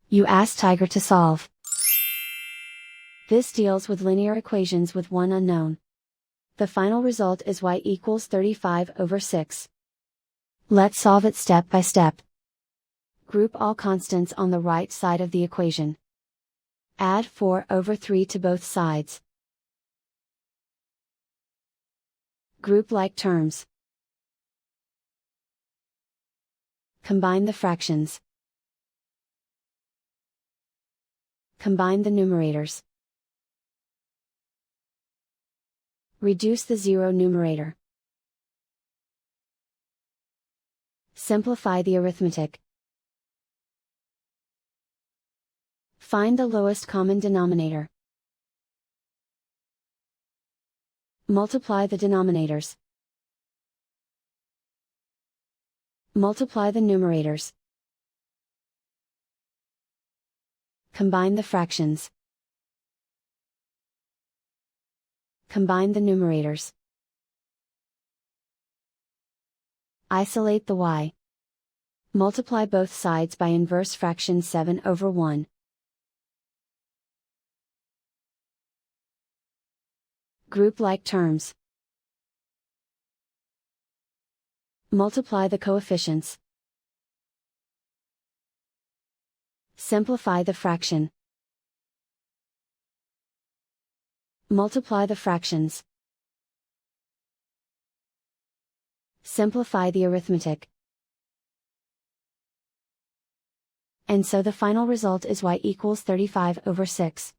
You ask Tiger to solve. This deals with linear equations with one unknown. The final result is y equals 35/6. Let's solve it step by step. Group all constants on the right side of the equation. Add 4/3 to both sides. Group like terms. Combine the fractions. Combine the numerators. Reduce the zero numerator. Simplify the arithmetic. Find the lowest common denominator. Multiply the denominators. Multiply the numerators. Combine the fractions. Combine the numerators. Isolate the y. Multiply both sides by inverse fraction 7/1. Group like terms. Multiply the coefficients. Simplify the fraction. Multiply the fractions. Simplify the arithmetic. And so the final result is y equals 35/6.